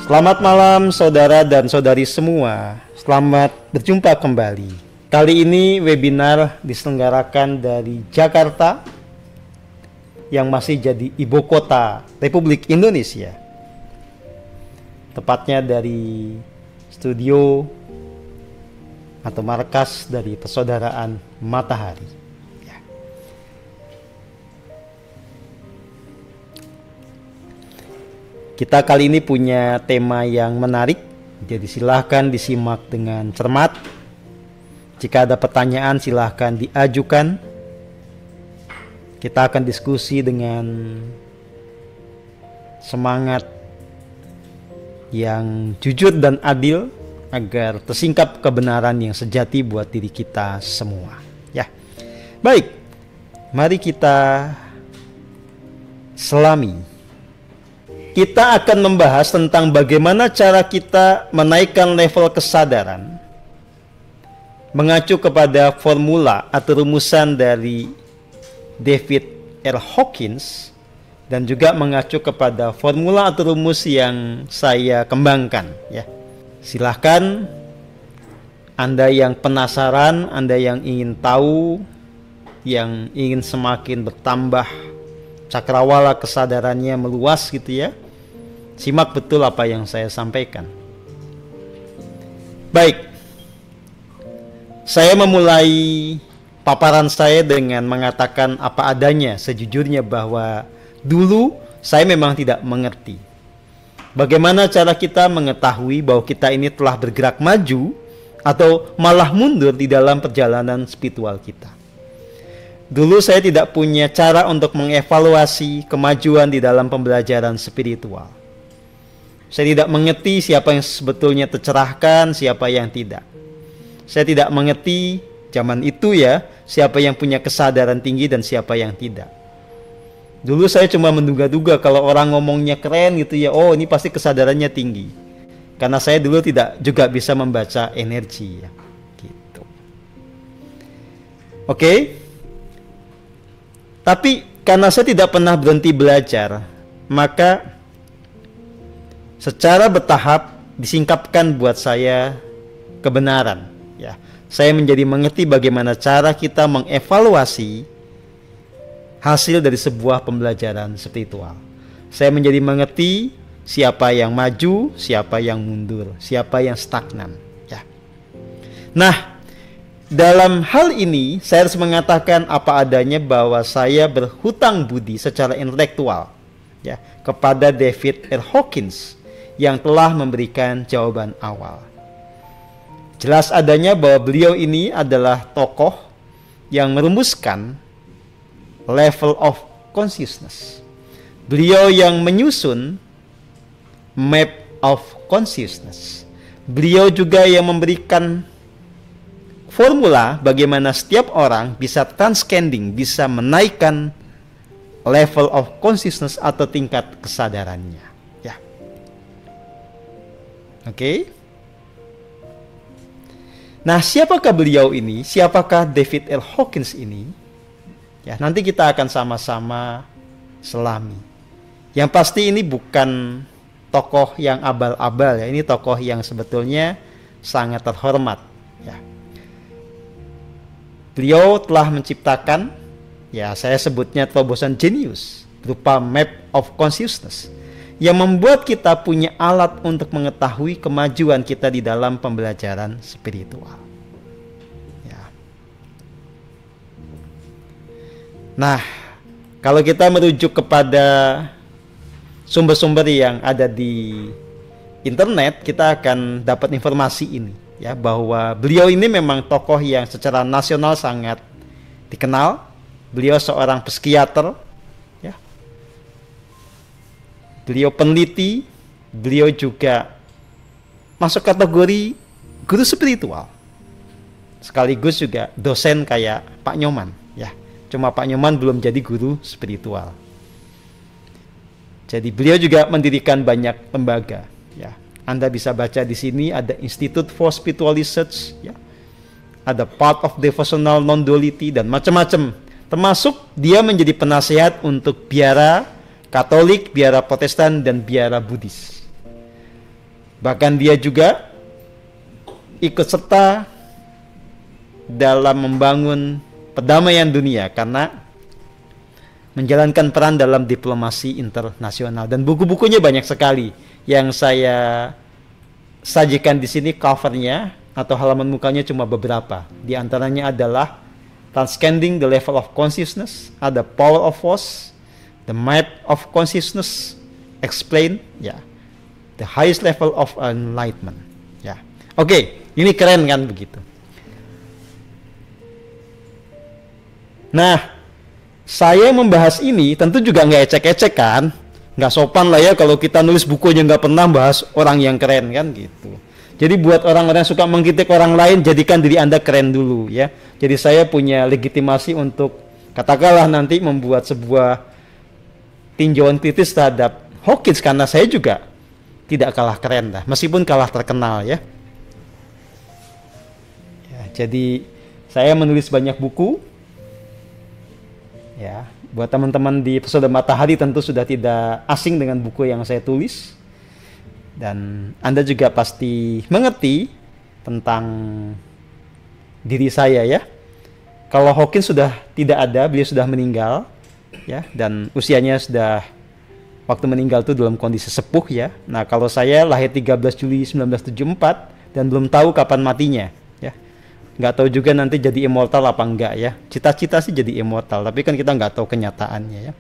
Selamat malam saudara dan saudari semua. Selamat berjumpa kembali. Kali ini webinar diselenggarakan dari Jakarta yang masih jadi ibu kota Republik Indonesia. Tepatnya dari studio atau markas dari Persaudaraan Matahari. Kita kali ini punya tema yang menarik, jadi silahkan disimak dengan cermat. Jika ada pertanyaan silahkan diajukan. Kita akan diskusi dengan semangat yang jujur dan adil agar tersingkap kebenaran yang sejati buat diri kita semua. Ya, baik, mari kita selami. Kita akan membahas tentang bagaimana cara kita menaikkan level kesadaran mengacu kepada formula atau rumusan dari David R. Hawkins dan juga mengacu kepada formula atau rumus yang saya kembangkan. Ya, silahkan Anda yang penasaran, Anda yang ingin tahu, yang ingin semakin bertambah cakrawala kesadarannya meluas gitu ya. Simak betul apa yang saya sampaikan. Baik, saya memulai paparan saya dengan mengatakan apa adanya, sejujurnya bahwa dulu saya memang tidak mengerti bagaimana cara kita mengetahui bahwa kita ini telah bergerak maju atau malah mundur di dalam perjalanan spiritual kita. Dulu saya tidak punya cara untuk mengevaluasi kemajuan di dalam pembelajaran spiritual. Saya tidak mengerti siapa yang sebetulnya tercerahkan, siapa yang tidak. Saya tidak mengerti zaman itu ya, siapa yang punya kesadaran tinggi dan siapa yang tidak. Dulu saya cuma menduga-duga kalau orang ngomongnya keren gitu ya, oh ini pasti kesadarannya tinggi. Karena saya dulu tidak juga bisa membaca energi ya. Gitu. Oke. Tapi karena saya tidak pernah berhenti belajar, maka secara bertahap disingkapkan buat saya kebenaran. Ya, saya menjadi mengerti bagaimana cara kita mengevaluasi hasil dari sebuah pembelajaran spiritual. Saya menjadi mengerti siapa yang maju, siapa yang mundur, siapa yang stagnan. Ya. Nah, dalam hal ini saya harus mengatakan apa adanya bahwa saya berhutang budi secara intelektual ya kepada David R. Hawkins yang telah memberikan jawaban awal. Jelas adanya bahwa beliau ini adalah tokoh yang merumuskan level of consciousness. Beliau yang menyusun map of consciousness. Beliau juga yang memberikan formula bagaimana setiap orang bisa transcending, bisa menaikkan level of consciousness atau tingkat kesadarannya. Oke. Nah, siapakah beliau ini? Siapakah David R. Hawkins ini? Ya, nanti kita akan sama-sama selami. Yang pasti ini bukan tokoh yang abal-abal ya. Ini tokoh yang sebetulnya sangat terhormat ya. Beliau telah menciptakan ya, saya sebutnya terobosan jenius berupa map of consciousness yang membuat kita punya alat untuk mengetahui kemajuan kita di dalam pembelajaran spiritual. Ya. Nah, kalau kita merujuk kepada sumber-sumber yang ada di internet, kita akan dapat informasi ini, ya, bahwa beliau ini memang tokoh yang secara nasional sangat dikenal. Beliau seorang psikiater. Beliau peneliti, beliau juga masuk kategori guru spiritual. Sekaligus juga dosen kayak Pak Nyoman, ya. Cuma Pak Nyoman belum jadi guru spiritual. Jadi beliau juga mendirikan banyak lembaga, ya. Anda bisa baca di sini ada Institute for Spiritual Research, ya. Ada Part of Devotional Non-Duality dan macam-macam. Termasuk dia menjadi penasehat untuk biara Katolik, biara Protestan, dan biara Buddhis. Bahkan dia juga ikut serta dalam membangun perdamaian dunia karena menjalankan peran dalam diplomasi internasional, dan buku-bukunya banyak sekali yang saya sajikan di sini. Covernya atau halaman mukanya cuma beberapa. Di antaranya adalah Transcending the Level of Consciousness, ada Power of Force, The Map of Consciousness Explained, ya, The Highest Level of Enlightenment, ya. Oke, ini keren kan begitu. Nah, saya membahas ini tentu juga nggak ecek-ecek kan, nggak sopan lah ya kalau kita nulis buku aja nggak pernah bahas orang yang keren kan gitu. Jadi buat orang-orang yang suka mengkritik orang lain, jadikan diri Anda keren dulu ya. Jadi saya punya legitimasi untuk katakanlah nanti membuat sebuah tinjauan kritis terhadap Hawkins, karena saya juga tidak kalah keren lah, meskipun kalah terkenal ya. Jadi saya menulis banyak buku. Ya, buat teman-teman di Pesona Matahari tentu sudah tidak asing dengan buku yang saya tulis, dan Anda juga pasti mengerti tentang diri saya ya. Kalau Hawkins sudah tidak ada, beliau sudah meninggal ya, dan usianya sudah, waktu meninggal itu dalam kondisi sepuh ya. Nah, kalau saya lahir 13 Juli 1974 dan belum tahu kapan matinya. Nggak tahu juga nanti jadi immortal apa enggak ya. Cita-cita sih jadi immortal, tapi kan kita nggak tahu kenyataannya ya.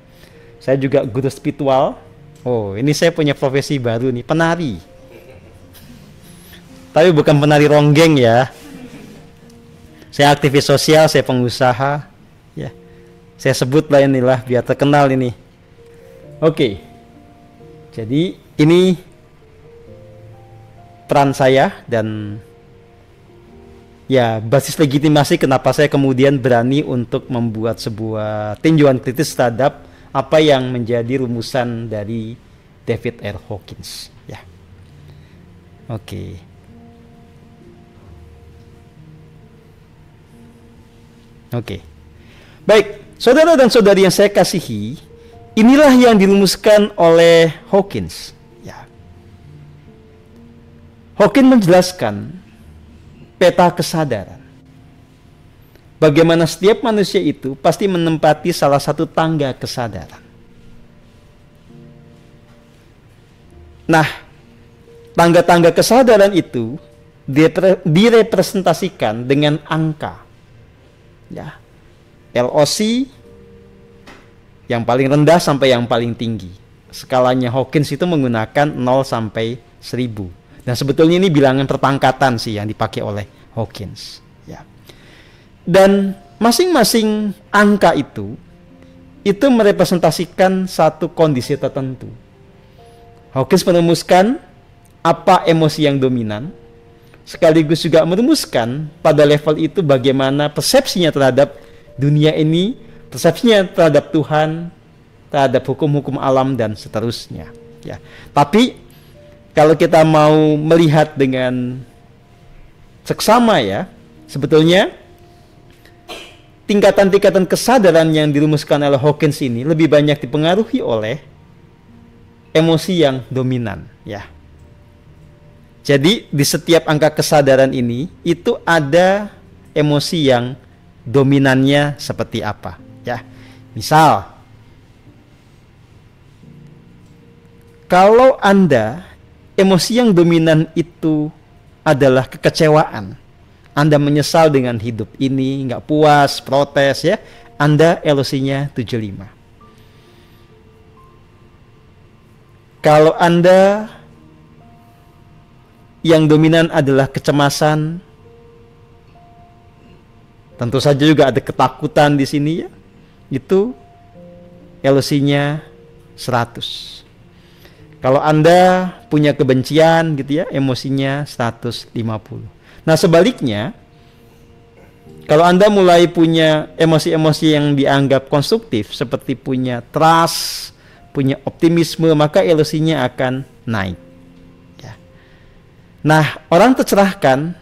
Saya juga guru spiritual. Oh, ini saya punya profesi baru nih, penari. Tapi bukan penari ronggeng ya. Saya aktivis sosial, saya pengusaha ya. Saya sebutlah inilah biar terkenal ini. Oke. Jadi ini peran saya, dan ya, basis legitimasi kenapa saya kemudian berani untuk membuat sebuah tinjauan kritis terhadap apa yang menjadi rumusan dari David R. Hawkins. Ya, oke. Baik, saudara dan saudari yang saya kasihi, inilah yang dirumuskan oleh Hawkins. Ya, Hawkins menjelaskan peta kesadaran. Bagaimana setiap manusia itu pasti menempati salah satu tangga kesadaran. Nah, tangga-tangga kesadaran itu direpresentasikan dengan angka. Ya. LOC yang paling rendah sampai yang paling tinggi. Skalanya Hawkins itu menggunakan 0 sampai 1000. Dan sebetulnya ini bilangan perpangkatan sih yang dipakai oleh Hawkins. Ya. Dan masing-masing angka itu merepresentasikan satu kondisi tertentu. Hawkins merumuskan apa emosi yang dominan, sekaligus juga merumuskan pada level itu bagaimana persepsinya terhadap dunia ini, persepsinya terhadap Tuhan, terhadap hukum-hukum alam, dan seterusnya. Ya. Tapi kalau kita mau melihat dengan seksama ya, sebetulnya tingkatan-tingkatan kesadaran yang dirumuskan oleh Hawkins ini lebih banyak dipengaruhi oleh emosi yang dominan ya. Jadi di setiap angka kesadaran ini itu ada emosi yang dominannya seperti apa ya. Misal, kalau Anda emosi yang dominan itu adalah kekecewaan, Anda menyesal dengan hidup ini, nggak puas, protes ya, Anda LOC-nya 75. Kalau Anda yang dominan adalah kecemasan, tentu saja juga ada ketakutan di sini ya, itu LOC-nya 100. Kalau Anda punya kebencian gitu ya, emosinya 150. Nah, sebaliknya, kalau Anda mulai punya emosi-emosi yang dianggap konstruktif, seperti punya trust, punya optimisme, maka LOC-nya akan naik. Ya. Nah, orang tercerahkan,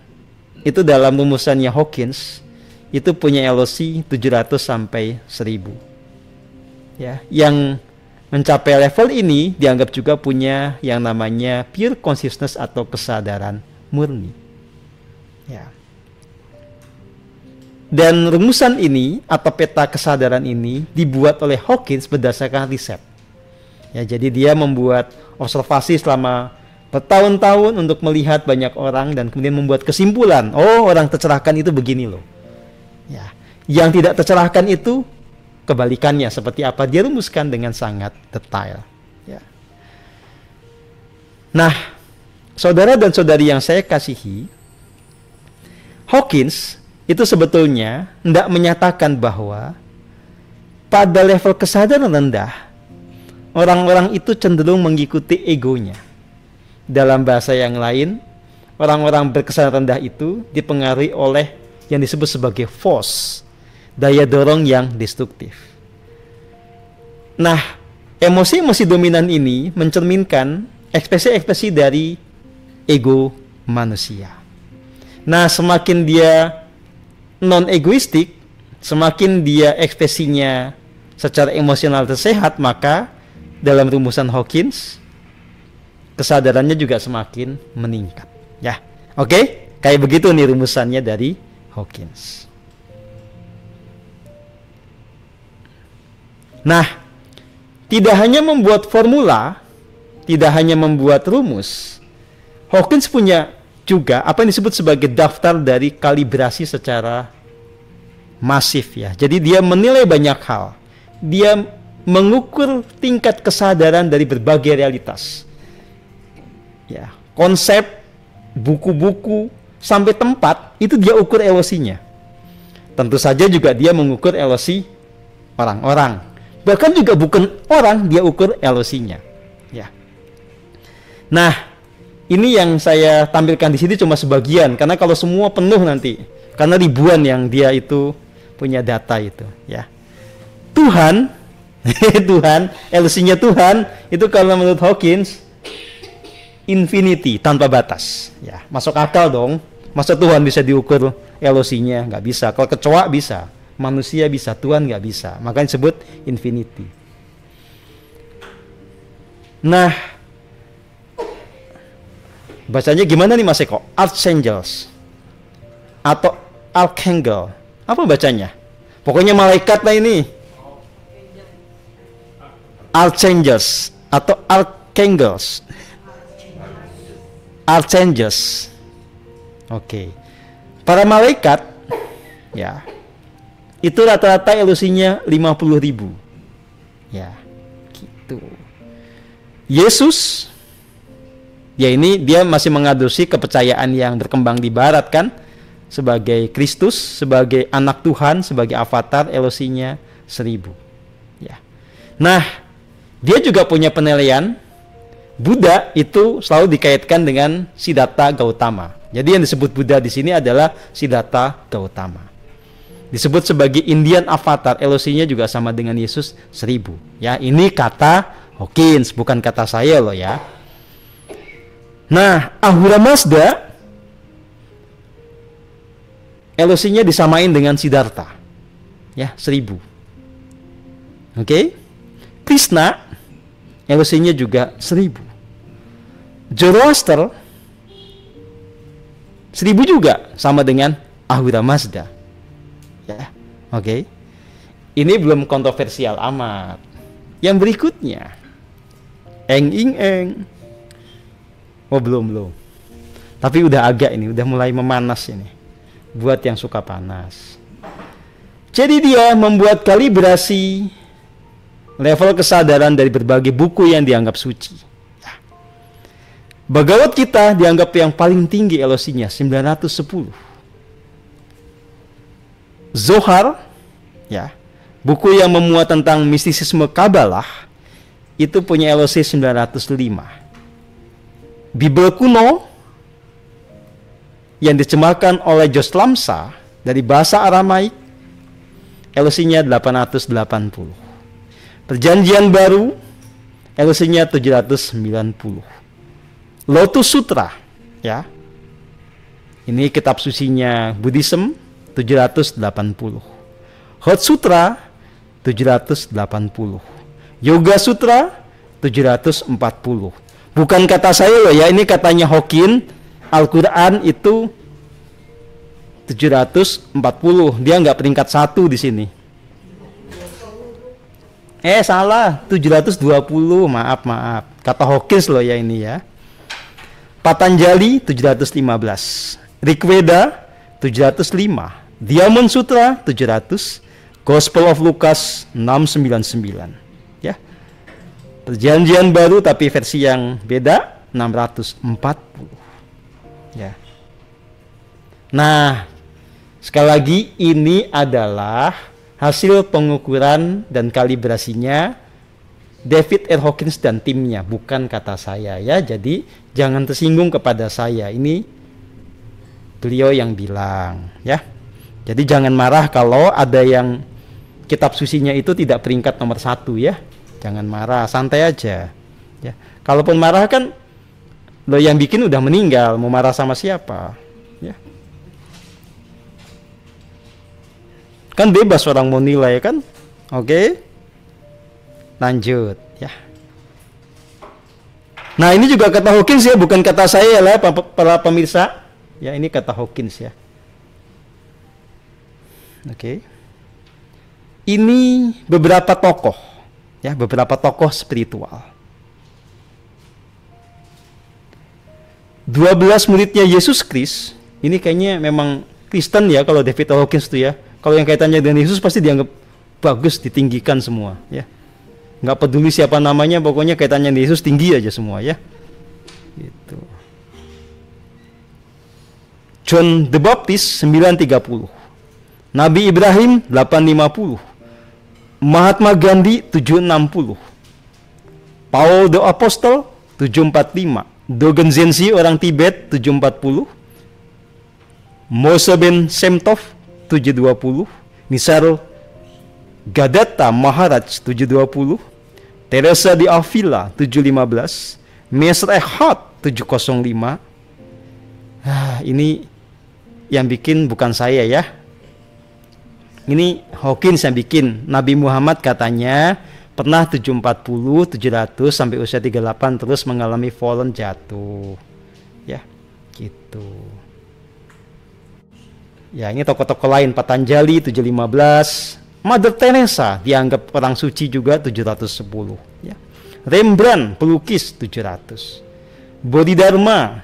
itu dalam rumusannya Hawkins, itu punya LOC 700 sampai 1000. Ya, yang mencapai level ini dianggap juga punya yang namanya pure consciousness atau kesadaran murni. Ya. Dan rumusan ini atau peta kesadaran ini dibuat oleh Hawkins berdasarkan riset. Ya, jadi dia membuat observasi selama bertahun-tahun untuk melihat banyak orang dan kemudian membuat kesimpulan, oh orang tercerahkan itu begini loh. Ya, yang tidak tercerahkan itu kebalikannya, seperti apa dia rumuskan dengan sangat detail. Ya. Nah, saudara dan saudari yang saya kasihi, Hawkins itu sebetulnya tidak menyatakan bahwa pada level kesadaran rendah, orang-orang itu cenderung mengikuti egonya. Dalam bahasa yang lain, orang-orang berkesadaran rendah itu dipengaruhi oleh yang disebut sebagai force, daya dorong yang destruktif. Nah, emosi-emosi dominan ini mencerminkan ekspresi-ekspresi dari ego manusia. Nah, semakin dia non-egoistik, semakin dia ekspresinya secara emosional tersehat, maka dalam rumusan Hawkins kesadarannya juga semakin meningkat. Ya, oke? Kayak begitu nih rumusannya dari Hawkins. Nah, tidak hanya membuat formula, tidak hanya membuat rumus, Hawkins punya juga apa yang disebut sebagai daftar dari kalibrasi secara masif ya. Jadi dia menilai banyak hal. Dia mengukur tingkat kesadaran dari berbagai realitas. Ya, konsep, buku-buku, sampai tempat itu dia ukur elosinya. Tentu saja juga dia mengukur elosi orang-orang. Bahkan juga bukan orang, dia ukur elosinya. Ya. Nah, ini yang saya tampilkan di sini cuma sebagian, karena kalau semua penuh nanti, karena ribuan yang dia itu punya data itu, ya. Tuhan, Tuhan, elosinya Tuhan itu kalau menurut Hawkins infinity, tanpa batas, ya. Masuk akal dong. Masa Tuhan bisa diukur elosinya? Nggak bisa. Kalau kecoa bisa, manusia bisa, Tuhan nggak bisa. Makanya disebut infinity. Nah, bacanya gimana nih Mas Eko? Archangels atau Archangel, apa bacanya? Pokoknya malaikat lah ini. Archangels atau Archangels. Archangels. Oke. Para malaikat ya, itu rata-rata elosinya 50.000. Ya, gitu. Yesus, ya ini dia masih mengadopsi kepercayaan yang berkembang di barat kan, sebagai Kristus, sebagai anak Tuhan, sebagai avatar, elosinya 1000. Ya. Nah, dia juga punya penilaian. Buddha itu selalu dikaitkan dengan Siddhartha Gautama. Jadi yang disebut Buddha di sini adalah Siddhartha Gautama. Disebut sebagai Indian avatar, elosinya juga sama dengan Yesus 1000. Ya, ini kata Hawkins, bukan kata saya loh ya. Nah, Ahura Mazda elosinya disamain dengan Siddhartha. Ya, 1000. Oke. Krishna elosinya juga 1000. Zoroaster 1000 juga sama dengan Ahura Mazda. Ya, oke. Ini belum kontroversial amat. Yang berikutnya, Eng Ing Eng. Oh belum. Tapi udah agak ini, udah mulai memanas ini. Buat yang suka panas. Jadi dia membuat kalibrasi level kesadaran dari berbagai buku yang dianggap suci. Bhagavad Gita dianggap yang paling tinggi elosinya 910. Zohar, ya, buku yang memuat tentang mistisisme Kabalah, itu punya elosi 905. Bible kuno yang diterjemahkan oleh Jos Lamsa dari bahasa Aramaik, elosinya 880. Perjanjian baru, elosinya 790. Lotus Sutra, ya. Ini kitab sucinya Buddhism 780. Hot Sutra 780. Yoga Sutra 740. Bukan kata saya loh ya, ini katanya Hawkins. Al-Quran itu 740. Dia nggak peringkat 1 di sini. Salah, 720. Maaf. Kata Hawkins loh ya ini ya. Patanjali 715. Rigveda 705. Diamond Sutra 700. Gospel of Lucas 699. Ya. Perjanjian baru tapi versi yang beda 640. Ya. Nah, sekali lagi ini adalah hasil pengukuran dan kalibrasinya David R. Hawkins dan timnya, bukan kata saya ya. Jadi jangan tersinggung kepada saya. Ini beliau yang bilang ya. Jadi jangan marah kalau ada yang kitab sucinya itu tidak peringkat nomor 1 ya. Jangan marah, santai aja ya. Kalaupun marah kan lo yang bikin udah meninggal, mau marah sama siapa ya. Kan bebas orang mau nilai kan. Oke. Lanjut ya. Nah, ini juga kata Hawkins ya, bukan kata saya lah para pemirsa. Ya, ini kata Hawkins ya. Oke. Ini beberapa tokoh ya, beberapa tokoh spiritual. 12 muridnya Yesus Kristus, ini kayaknya memang Kristen ya kalau David Hawkins itu ya. Kalau yang kaitannya dengan Yesus pasti dianggap bagus, ditinggikan semua ya. Nggak peduli siapa namanya, pokoknya kaitannya dengan Yesus tinggi aja semua ya. Gitu. John the Baptist 930. Nabi Ibrahim 850. Mahatma Gandhi 760. Paul the Apostle 745. Dogen Zenzi orang Tibet 740. Moshe Ben Semtov 720. Nisar Gadatta Maharaj 720. Teresa di Avila 715. Mesre Hat 705. Ini yang bikin bukan saya ya. Ini Hawkins yang bikin. Nabi Muhammad katanya pernah 740, 700 sampai usia 38 terus mengalami fallen, jatuh. Ya, gitu. Ya, ini tokoh-tokoh lain. Patanjali 715. Mother Teresa dianggap orang suci juga 710 ya. Rembrandt pelukis 700. Bodhidharma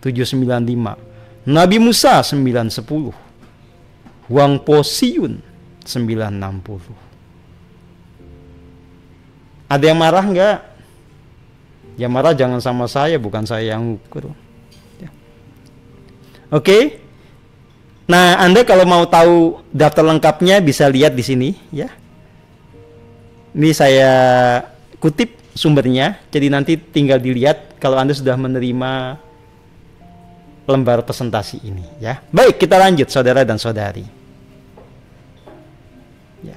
795. Nabi Musa 910. Wang Po Siyun 960. Ada yang marah nggak? Yang marah jangan sama saya, bukan saya yang ukur ya. Oke. Nah, Anda kalau mau tahu daftar lengkapnya bisa lihat di sini ya. Ini saya kutip sumbernya, jadi nanti tinggal dilihat kalau Anda sudah menerima lembar presentasi ini ya. Baik, kita lanjut saudara dan saudari. Ya.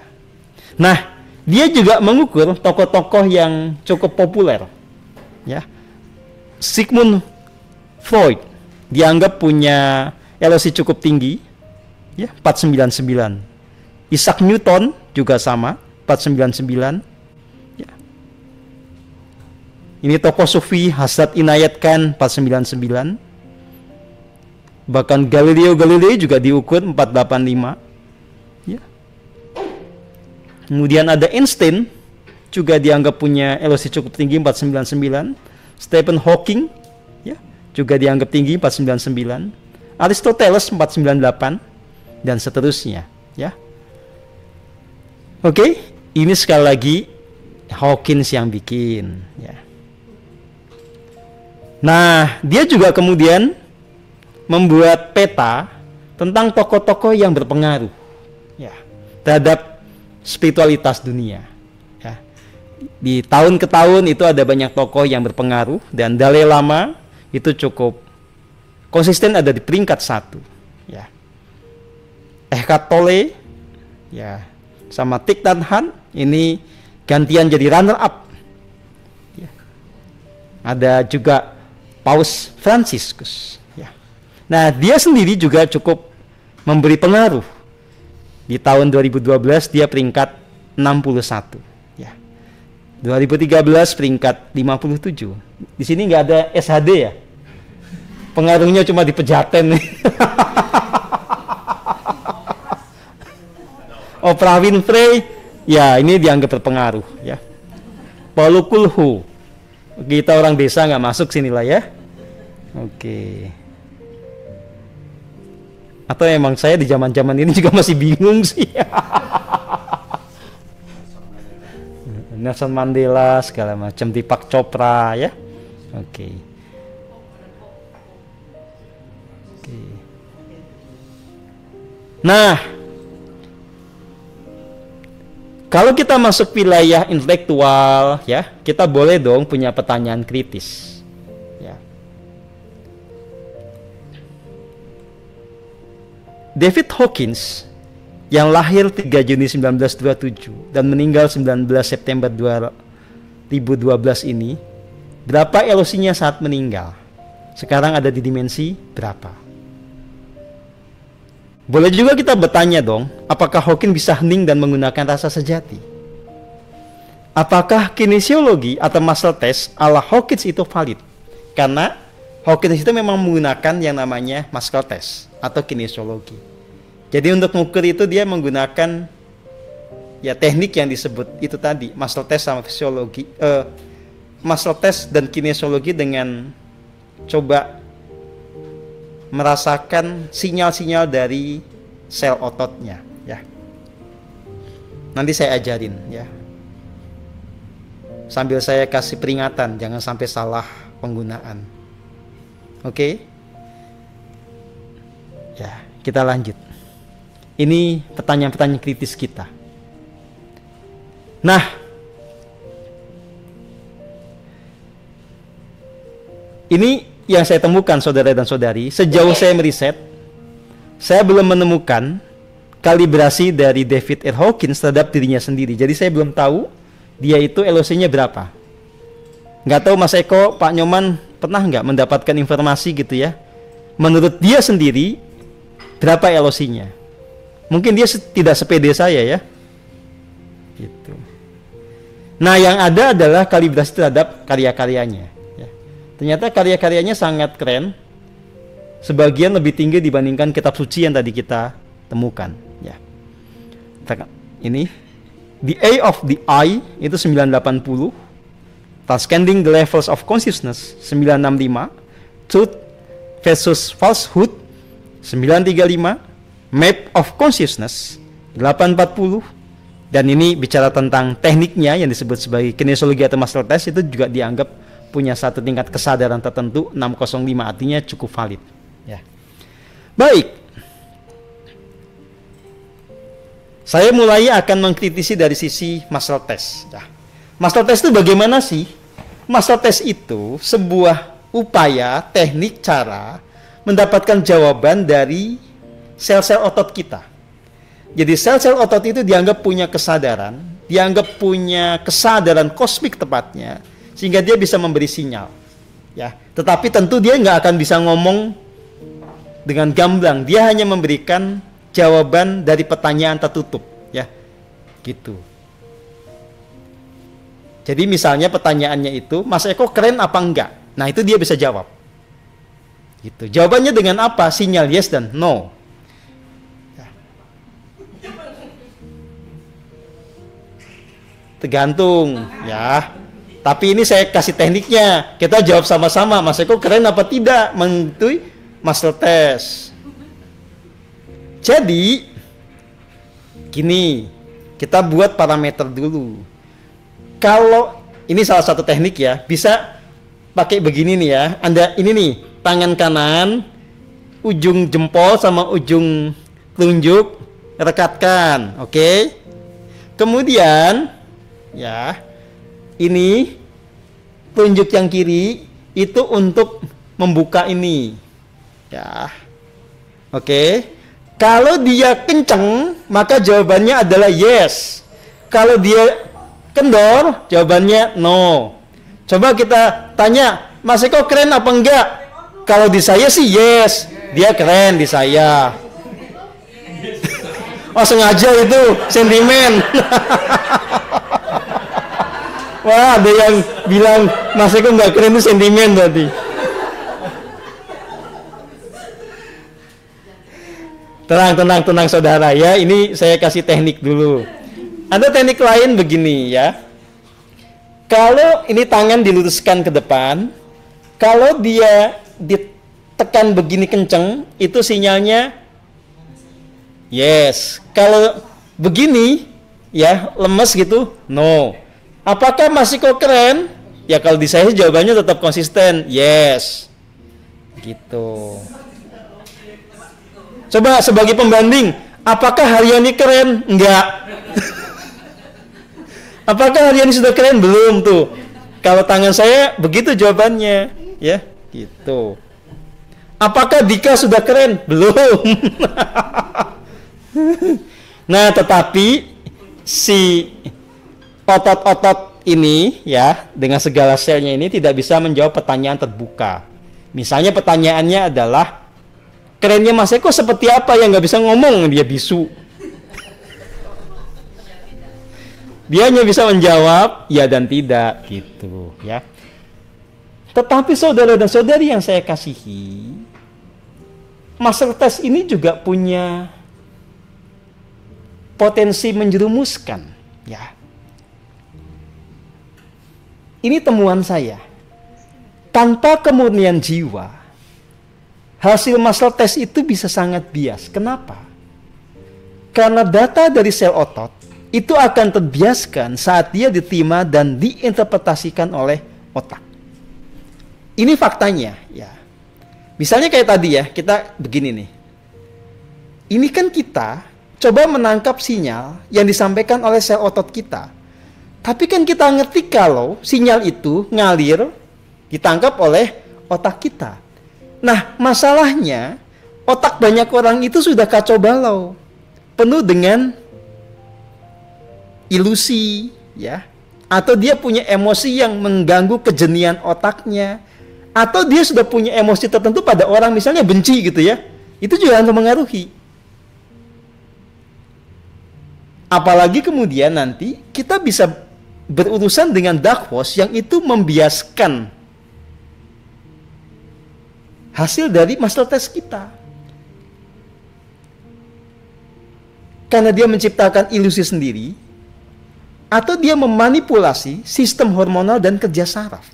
Nah, dia juga mengukur tokoh-tokoh yang cukup populer ya. Sigmund Freud dianggap punya LOC cukup tinggi ya, 499. Isaac Newton juga sama, 499 ya. Ini tokoh sufi Hazrat Inayat Khan 499. Bahkan Galileo Galilei juga diukur 485 ya. Kemudian ada Einstein juga dianggap punya LOC cukup tinggi 499. Stephen Hawking ya, juga dianggap tinggi 499. Aristoteles 498 dan seterusnya ya. Oke, ini sekali lagi Hawkins yang bikin ya. Nah, dia juga kemudian membuat peta tentang tokoh-tokoh yang berpengaruh ya terhadap spiritualitas dunia ya. Di tahun ke tahun itu ada banyak tokoh yang berpengaruh, dan Dalai Lama itu cukup konsisten ada di peringkat 1 ya. Eckhart Tolle ya, sama Thich Nhat Hanh ini gantian jadi runner up ya. Ada juga Paus Franciscus ya. Nah, dia sendiri juga cukup memberi pengaruh. Di tahun 2012 dia peringkat 61 ya. 2013 peringkat 57. Di sini nggak ada SHD ya? Pengaruhnya cuma di Pejaten nih. Oprah Winfrey, ya ini dianggap berpengaruh ya. Paulo Coelho, kita orang desa nggak masuk sini lah ya. Oke. Atau emang saya di zaman-zaman ini juga masih bingung sih. Nelson Mandela segala macam, Deepak Chopra ya. Oke. Nah, kalau kita masuk wilayah intelektual ya, kita boleh dong punya pertanyaan kritis. Ya. David Hawkins yang lahir 3 Juni 1927 dan meninggal 19 September 2012 ini, berapa elosinya saat meninggal? Sekarang ada di dimensi berapa? Boleh juga kita bertanya dong, apakah Hawkins bisa hening dan menggunakan rasa sejati? Apakah kinesiologi atau muscle test ala Hawkins itu valid? Karena Hawkins itu memang menggunakan yang namanya muscle test atau kinesiologi. Jadi untuk mengukur itu dia menggunakan ya teknik yang disebut itu tadi, muscle test sama fisiologi, muscle test dan kinesiologi dengan coba merasakan sinyal-sinyal dari sel ototnya ya. Nanti saya ajarin ya. Sambil saya kasih peringatan jangan sampai salah penggunaan. Oke? Ya, kita lanjut. Ini pertanyaan-pertanyaan kritis kita. Nah, ini yang saya temukan saudara dan saudari, sejauh saya meriset, saya belum menemukan kalibrasi dari David R. Hawkins terhadap dirinya sendiri. Jadi saya belum tahu dia itu LOC-nya berapa. Nggak tahu Mas Eko, Pak Nyoman pernah nggak mendapatkan informasi gitu ya? Menurut dia sendiri berapa LOC-nya? Mungkin dia tidak sepede saya ya. Gitu. Nah, yang ada adalah kalibrasi terhadap karya-karyanya. Ternyata karya-karyanya sangat keren. Sebagian lebih tinggi dibandingkan kitab suci yang tadi kita temukan ya. Ini The A of the I itu 980, Transcending the Levels of Consciousness 965, Truth versus Falsehood 935, Map of Consciousness 840, dan ini bicara tentang tekniknya yang disebut sebagai kinesiologi atau muscle test, itu juga dianggap punya satu tingkat kesadaran tertentu 605, artinya cukup valid ya. Baik, saya mulai akan mengkritisi dari sisi muscle test ya. Muscle test itu bagaimana sih? Muscle test itu sebuah upaya, teknik, cara mendapatkan jawaban dari sel-sel otot kita. Jadi sel-sel otot itu dianggap punya kesadaran, dianggap punya kesadaran kosmik tepatnya, sehingga dia bisa memberi sinyal ya. Tetapi tentu dia nggak akan bisa ngomong dengan gamblang, dia hanya memberikan jawaban dari pertanyaan tertutup ya, gitu. Jadi misalnya pertanyaannya itu, Mas Eko keren apa enggak? Nah itu dia bisa jawab gitu. Jawabannya dengan apa? Sinyal yes dan no ya. Tergantung ya. Tapi ini saya kasih tekniknya. Kita jawab sama-sama. Mas Eko keren apa tidak? Mengikuti muscle test. Jadi, gini, kita buat parameter dulu. Kalau ini salah satu teknik ya, bisa pakai begini nih ya. Anda ini nih, tangan kanan, ujung jempol sama ujung telunjuk rekatkan, oke? Kemudian, ya. Ini tunjuk yang kiri itu untuk membuka ini ya. Oke. Kalau dia kenceng maka jawabannya adalah yes. Kalau dia kendor jawabannya no. Coba kita tanya, Mas Eko keren apa enggak? Kalau di saya sih yes, dia keren di saya. Oh sengaja itu sentimen. Wah, ada yang bilang Mas Eko nggak keren itu sentimen berarti. Tenang saudara ya. Ini saya kasih teknik dulu. Ada teknik lain begini ya. Kalau ini tangan diluruskan ke depan, kalau dia ditekan begini kenceng, itu sinyalnya yes. Kalau begini ya lemes gitu, no. Apakah masih kok keren? Ya kalau di saya jawabannya tetap konsisten, yes. Gitu. Coba sebagai pembanding, apakah Haryani keren? Enggak. Apakah Haryani sudah keren? Belum tuh. Kalau tangan saya begitu jawabannya, ya, gitu. Apakah Dika sudah keren? Belum. Nah, tetapi si otot-otot ini ya, dengan segala selnya ini tidak bisa menjawab pertanyaan terbuka. Misalnya pertanyaannya adalah, kerennya Mas Eko seperti apa? Yang nggak bisa ngomong, dia bisu. Dia hanya bisa menjawab ya dan tidak, gitu ya. Tetapi saudara dan saudari yang saya kasihi, master test ini juga punya potensi menjerumuskan, ya. Ini temuan saya. Tanpa kemurnian jiwa, hasil master test itu bisa sangat bias. Kenapa? Karena data dari sel otot itu akan terbiaskan saat dia diterima dan diinterpretasikan oleh otak. Ini faktanya, ya. Misalnya kayak tadi ya, kita begini nih. Ini kan kita coba menangkap sinyal yang disampaikan oleh sel otot kita. Tapi kan kita ngerti kalau sinyal itu ngalir, ditangkap oleh otak kita. Nah, masalahnya otak banyak orang itu sudah kacau balau, penuh dengan ilusi, ya, atau dia punya emosi yang mengganggu kejenian otaknya, atau dia sudah punya emosi tertentu pada orang, misalnya benci gitu ya, itu juga akan mempengaruhi. Apalagi kemudian nanti kita bisa berurusan dengan dark force yang itu membiaskan hasil dari master test kita, karena dia menciptakan ilusi sendiri, atau dia memanipulasi sistem hormonal dan kerja saraf.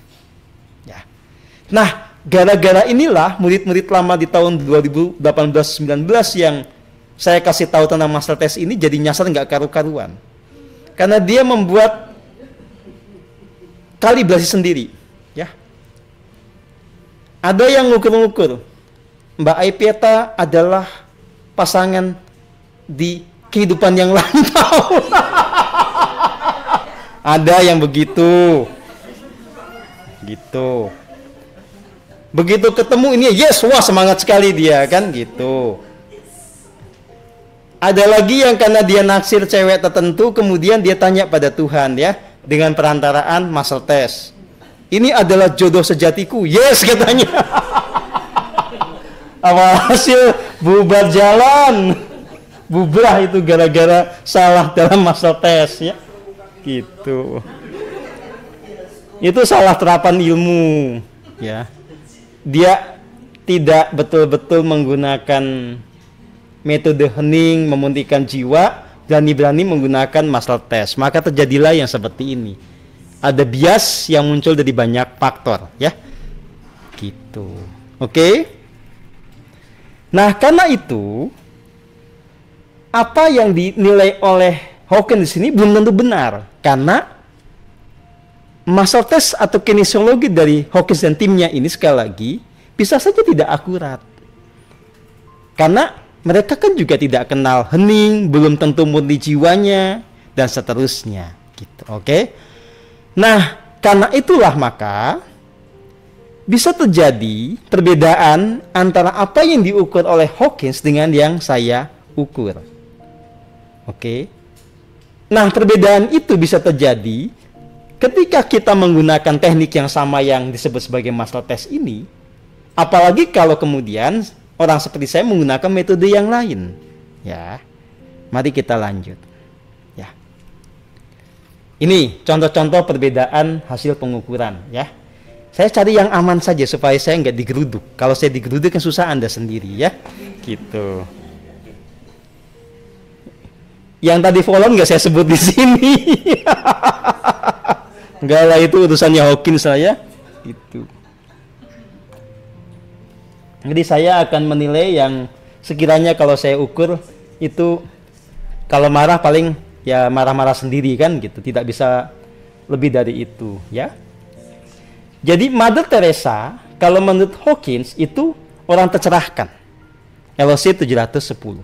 Ya. Nah, gara-gara inilah murid-murid lama di tahun 2018-19 yang saya kasih tahu tentang master test ini jadi nyasar nggak karu-karuan. Karena dia membuat kalibrasi sendiri. Ya. Ada yang ngukur-ngukur, Mbak Aipieta adalah pasangan di kehidupan yang lain. Ada yang begitu, gitu. Begitu ketemu ini, yes, wah semangat sekali dia, kan gitu. Ada lagi yang karena dia naksir cewek tertentu, kemudian dia tanya pada Tuhan, ya, dengan perantaraan master test. Ini adalah jodoh sejatiku, yes katanya. Hasil bubar jalan, bubrah itu gara-gara salah dalam master test, ya. Gitu. Itu salah terapan ilmu, ya. Dia tidak betul-betul menggunakan metode hening memutihkan jiwa, berani-berani menggunakan master test. Maka terjadilah yang seperti ini. Ada bias yang muncul dari banyak faktor, ya. Gitu. Oke? Nah, karena itu apa yang dinilai oleh Hawkins di sini belum tentu benar, karena master test atau kinesiologi dari Hawkins dan timnya ini sekali lagi bisa saja tidak akurat, karena mereka kan juga tidak kenal hening, belum tentu murni jiwanya dan seterusnya, gitu. Oke? Nah, karena itulah maka bisa terjadi perbedaan antara apa yang diukur oleh Hawkins dengan yang saya ukur. Oke? Nah, perbedaan itu bisa terjadi ketika kita menggunakan teknik yang sama yang disebut sebagai master test ini, apalagi kalau kemudian orang seperti saya menggunakan metode yang lain. Ya, mari kita lanjut. Ya. Ini contoh-contoh perbedaan hasil pengukuran ya. Saya cari yang aman saja supaya saya nggak digeruduk. Kalau saya digeruduk kan susah, Anda sendiri ya. Gitu. Yang tadi follow nggak saya sebut di sini. Enggak lah, itu urusannya Hawkins saya. Itu. Jadi saya akan menilai yang sekiranya kalau saya ukur itu, kalau marah paling ya marah-marah sendiri kan gitu, tidak bisa lebih dari itu ya. Jadi Mother Teresa kalau menurut Hawkins itu orang tercerahkan, LOC 710.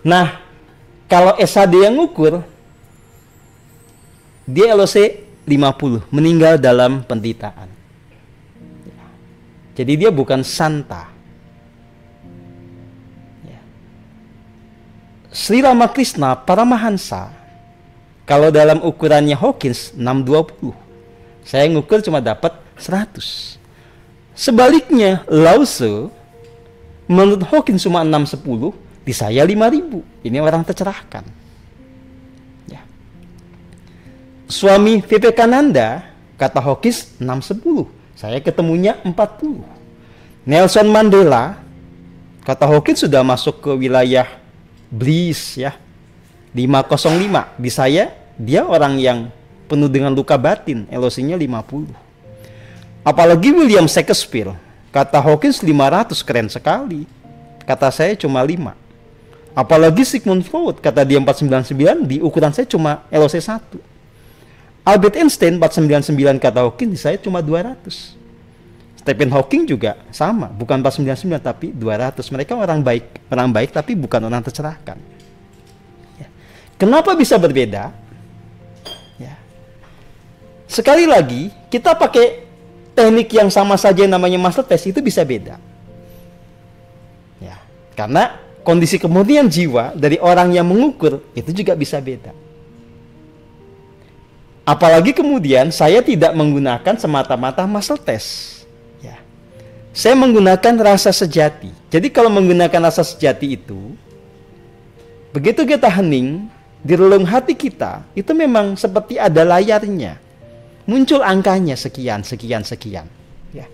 Nah, kalau SHD yang ngukur dia LOC 50, meninggal dalam penderitaan. Jadi dia bukan santa. Sri Ramakrishna Paramahansa kalau dalam ukurannya Hawkins 620, saya ngukur cuma dapat 100. Sebaliknya Lao Tzu menurut Hawkins cuma 610, di saya 5000. Ini orang tercerahkan ya. Swami Vivekananda kata Hawkins 610, saya ketemunya 40. Nelson Mandela kata Hawkins sudah masuk ke wilayah bliss ya, 505. Di saya dia orang yang penuh dengan luka batin, LOC-nya 50. Apalagi William Shakespeare kata Hawkins 500, keren sekali. Kata saya cuma 5. Apalagi Sigmund Freud kata dia 499, di ukuran saya cuma LOC 1. Albert Einstein 499 kata Hawkins, di saya cuma 200. Stephen Hawking juga sama, bukan 499 tapi 200. Mereka orang baik tapi bukan orang tercerahkan. Ya. Kenapa bisa berbeda? Ya. Sekali lagi, kita pakai teknik yang sama saja namanya master test, itu bisa beda. Ya. Karena kondisi kemurnian jiwa dari orang yang mengukur itu juga bisa beda. Apalagi kemudian saya tidak menggunakan semata-mata muscle test. Ya. Saya menggunakan rasa sejati. Jadi kalau menggunakan rasa sejati itu, begitu kita hening, di relung hati kita, itu memang seperti ada layarnya. Muncul angkanya sekian, sekian, sekian. Ya.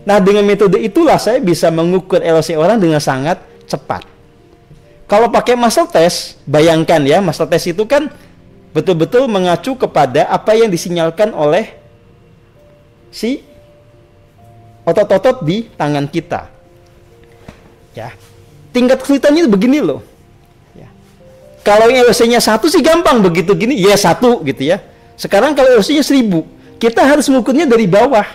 Nah dengan metode itulah saya bisa mengukur LOC orang dengan sangat cepat. Kalau pakai muscle test, bayangkan ya, muscle test itu kan betul-betul mengacu kepada apa yang disinyalkan oleh si otot-otot di tangan kita. Ya, tingkat kesulitannya begini loh. Ya. Kalau yang LOC-nya 1 sih gampang, begitu gini, ya 1 gitu ya. Sekarang kalau LOC-nya 1000, kita harus mengukurnya dari bawah.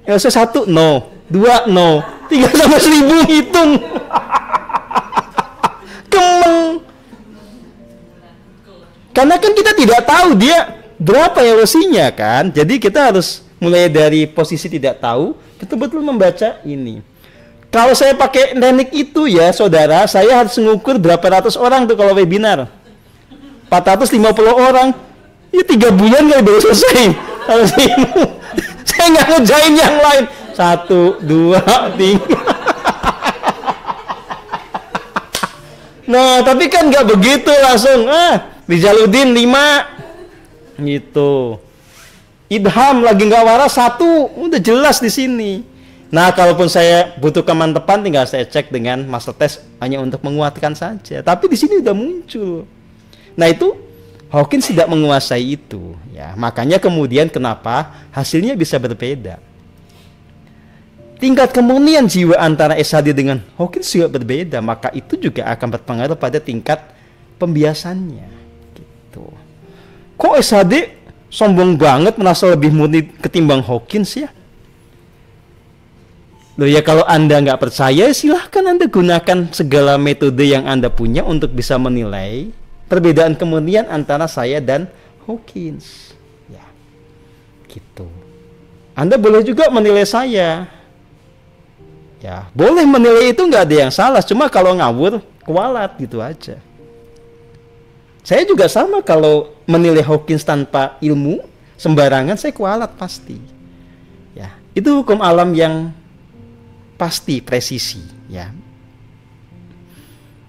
LOC 1 no, 2 no, 3 sampai 1000 hitung. Kemeng. Karena kan kita tidak tahu dia berapa LOC-nya kan. Jadi kita harus mulai dari posisi tidak tahu, betul-betul membaca ini. Kalau saya pakai teknik itu ya saudara, saya harus mengukur berapa ratus orang tuh kalau webinar. 450 orang. Ya 3 bulan kali baru selesai. Saya nggak ngerjain yang lain. 1, 2, 3. Nah, tapi kan nggak begitu langsung. Rijaluddin 5 gitu. Idham lagi nggak waras 1, udah jelas di sini. Nah, kalaupun saya butuh kemantapan, tinggal saya cek dengan master test hanya untuk menguatkan saja. Tapi di sini udah muncul. Nah, itu Hawkins tidak menguasai itu, ya. Makanya kemudian kenapa hasilnya bisa berbeda. Tingkat kemurnian jiwa antara SHD dengan Hawkins juga berbeda, maka itu juga akan berpengaruh pada tingkat pembiasannya. Kok SHD sombong banget merasa lebih murni ketimbang Hawkins ya? Loh ya, kalau Anda nggak percaya silahkan Anda gunakan segala metode yang Anda punya untuk bisa menilai perbedaan kemurnian antara saya dan Hawkins. Ya, gitu. Anda boleh juga menilai saya. Ya, boleh menilai itu, nggak ada yang salah. Cuma kalau ngawur, kualat gitu aja. Saya juga sama, kalau menilai Hawkins tanpa ilmu sembarangan, saya kualat pasti. Ya, itu hukum alam yang pasti presisi, ya.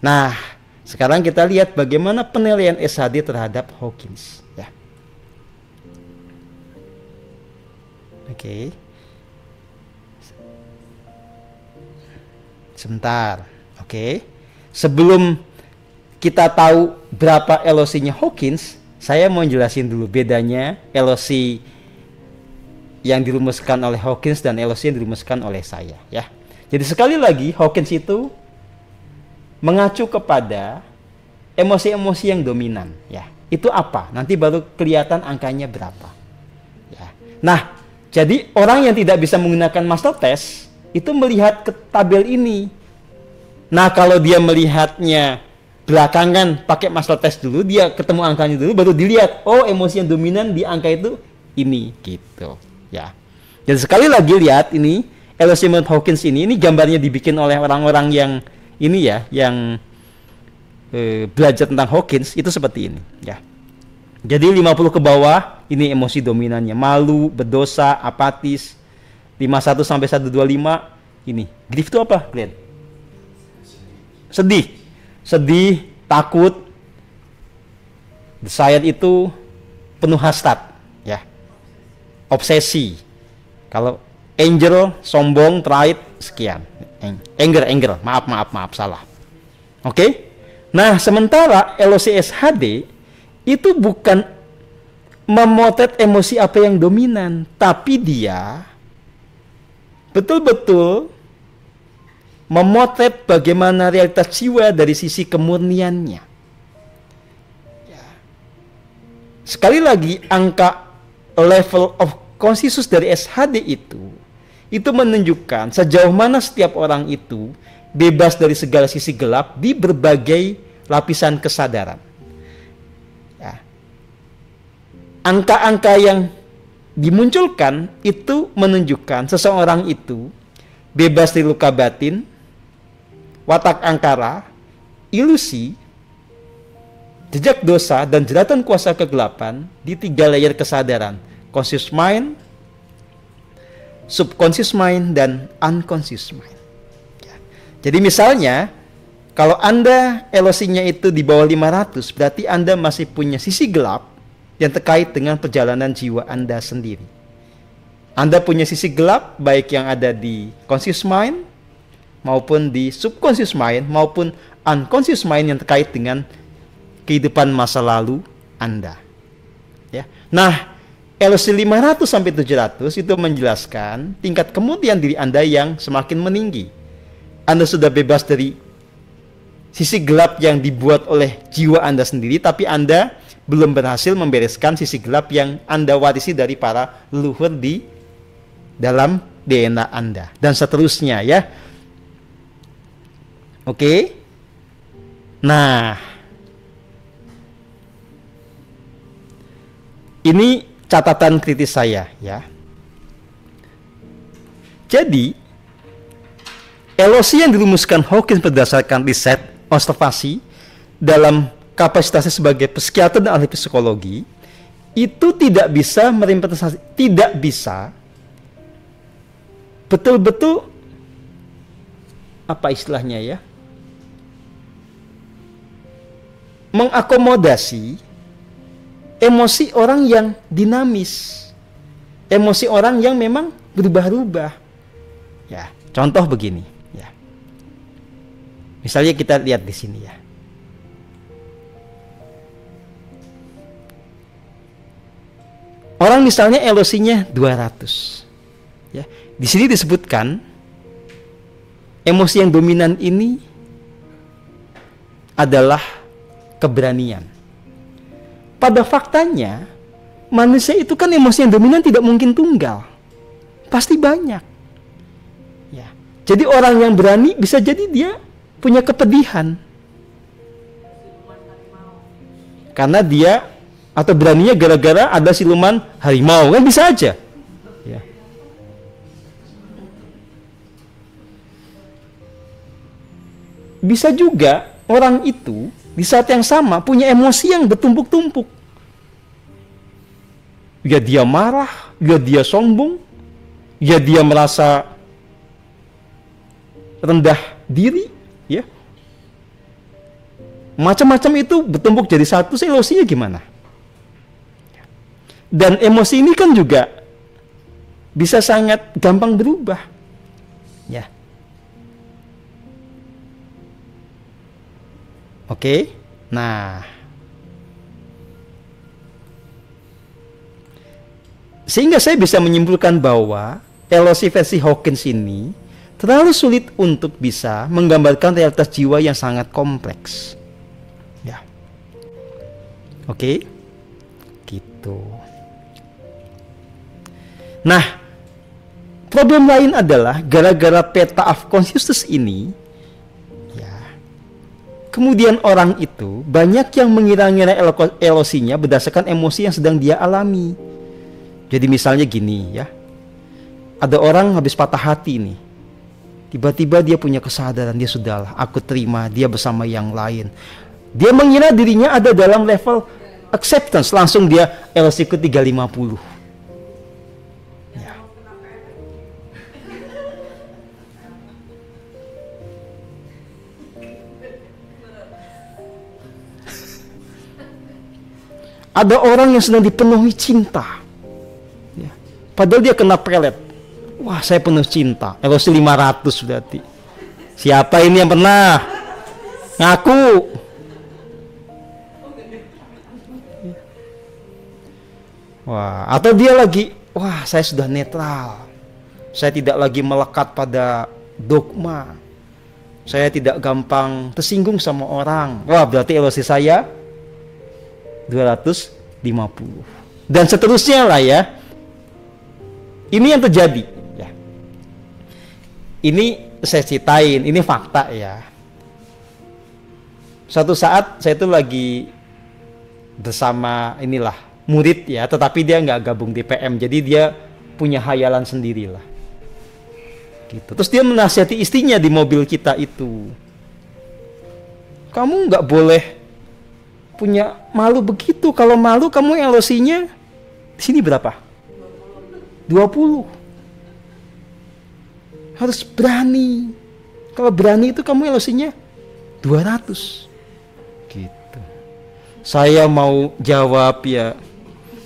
Nah, Sekarang kita lihat bagaimana penilaian SHD terhadap Hawkins, ya. Oke. Sebentar. Oke. Sebelum kita tahu berapa LOC-nya Hawkins, saya mau jelasin dulu bedanya LOC yang dirumuskan oleh Hawkins dan LOC yang dirumuskan oleh saya, ya. Jadi sekali lagi, Hawkins itu mengacu kepada emosi-emosi yang dominan, ya. Itu apa? Nanti baru kelihatan angkanya berapa, ya. Nah, jadi orang yang tidak bisa menggunakan master test itu melihat ke tabel ini. Nah, kalau dia melihatnya belakangan pakai master test dulu, dia ketemu angkanya dulu, baru dilihat, oh, emosi yang dominan di angka itu ini, gitu, ya. Dan sekali lagi lihat ini, LOC menurut Hawkins ini gambarnya dibikin oleh orang-orang yang ini, ya, yang belajar tentang Hawkins itu seperti ini, ya. Jadi 50 ke bawah ini emosi dominannya, malu, berdosa, apatis. 51 sampai 125 ini. Grief itu apa, Glenn? Sedih, takut. Desire itu penuh hasrat, ya. Obsesi. Kalau anger, sombong, pride, sekian. Anger, maaf, salah. Oke? Nah, sementara LOC SHD itu bukan memotret emosi apa yang dominan, tapi dia betul-betul memotret bagaimana realitas jiwa dari sisi kemurniannya. Ya. Sekali lagi, angka level of consciousness dari SHD itu menunjukkan sejauh mana setiap orang itu bebas dari segala sisi gelap di berbagai lapisan kesadaran. Ya. Angka-angka yang dimunculkan itu menunjukkan seseorang itu bebas dari luka batin, watak angkara, ilusi, jejak dosa, dan jeratan kuasa kegelapan di 3 layer kesadaran: conscious mind, subconscious mind, dan unconscious mind. Ya. Jadi misalnya, kalau Anda LOC-nya itu di bawah 500, berarti Anda masih punya sisi gelap yang terkait dengan perjalanan jiwa Anda sendiri. Anda punya sisi gelap, baik yang ada di conscious mind, maupun di subconscious mind, maupun unconscious mind yang terkait dengan kehidupan masa lalu Anda. Ya. Nah, LOC 500 sampai 700 itu menjelaskan tingkat kemudian diri Anda yang semakin meninggi. Anda sudah bebas dari sisi gelap yang dibuat oleh jiwa Anda sendiri, tapi Anda belum berhasil membereskan sisi gelap yang Anda warisi dari para leluhur di dalam DNA Anda, dan seterusnya, ya. Oke. Nah, ini catatan kritis saya, ya. Jadi, LOC yang dirumuskan Hawkins berdasarkan riset observasi dalam kapasitasnya sebagai psikiater dan ahli psikologi itu tidak bisa merepresentasi, tidak bisa betul-betul apa istilahnya, ya, mengakomodasi emosi orang yang dinamis, emosi orang yang memang berubah-ubah. Ya, contoh begini, ya. Misalnya kita lihat di sini, ya. Orang misalnya LOC-nya 200. Ya, di sini disebutkan emosi yang dominan ini adalah keberanian. Pada faktanya, manusia itu kan emosi yang dominan tidak mungkin tunggal. Pasti banyak. Ya. Jadi orang yang berani bisa jadi dia punya kepedihan. Karena dia, atau beraninya gara-gara ada siluman harimau, kan bisa aja. Ya. Bisa juga orang itu di saat yang sama punya emosi yang bertumpuk-tumpuk. Ya dia marah, ya dia sombong, ya dia merasa rendah diri, ya. macam-macam itu bertumpuk jadi satu, elosinya gimana? Dan emosi ini kan juga bisa sangat gampang berubah, ya. Oke, nah, sehingga saya bisa menyimpulkan bahwa elosi versi Hawkins ini terlalu sulit untuk bisa menggambarkan realitas jiwa yang sangat kompleks. Ya. Oke. Gitu. Nah, problem lain adalah gara-gara peta of consciousness ini, ya, kemudian orang itu banyak yang mengira-ngira elosinya berdasarkan emosi yang sedang dia alami. Jadi misalnya gini ya, ada orang habis patah hati nih, tiba-tiba dia punya kesadaran, dia sudahlah, aku terima, dia bersama yang lain. Dia mengira dirinya ada dalam level acceptance, langsung dia elosi ke 350. Ya. Ada orang yang sedang dipenuhi cinta, ya. Padahal dia kena pelet. Wah, saya penuh cinta. Elosi 500 berarti. Siapa ini yang pernah ngaku? Wah, atau dia lagi, wah, saya sudah netral. Saya tidak lagi melekat pada dogma. Saya tidak gampang tersinggung sama orang. Wah, berarti elosi saya 250. Dan seterusnya lah ya. Ini yang terjadi. Ini saya ceritain, ini fakta ya. Suatu saat saya itu lagi bersama inilah murid ya, tetapi dia nggak gabung di PM, jadi dia punya hayalan sendirilah. Gitu. Terus dia menasihati istrinya di mobil kita itu. Kamu nggak boleh punya malu begitu. Kalau malu kamu elosinya di sini berapa? 20. Harus berani. Kalau berani itu kamu elosinya 200. Gitu. Saya mau jawab ya,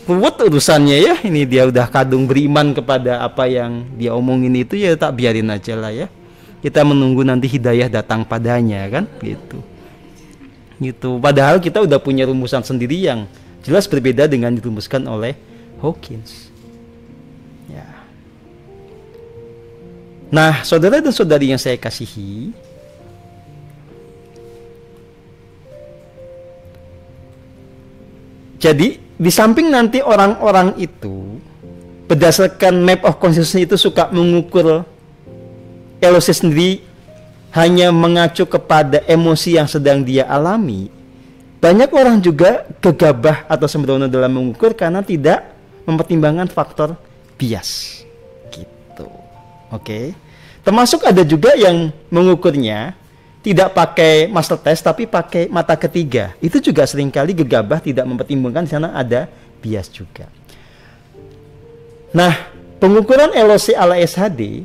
ruwet urusannya ya. Ini dia udah kadung beriman kepada apa yang dia omongin itu, ya tak biarin aja lah ya. Kita menunggu nanti hidayah datang padanya kan, gitu. Gitu. Padahal kita udah punya rumusan sendiri yang jelas berbeda dengan dirumuskan oleh Hawkins. Nah, saudara dan saudari yang saya kasihi, jadi di samping nanti orang-orang itu berdasarkan map of consciousness itu suka mengukur elosi sendiri hanya mengacu kepada emosi yang sedang dia alami, banyak orang juga gegabah atau sembrono dalam mengukur karena tidak mempertimbangkan faktor bias. Oke. Termasuk ada juga yang mengukurnya tidak pakai master test tapi pakai mata ketiga. Itu juga seringkali gegabah tidak mempertimbangkan di sana ada bias juga. Nah, pengukuran elosi ala SHD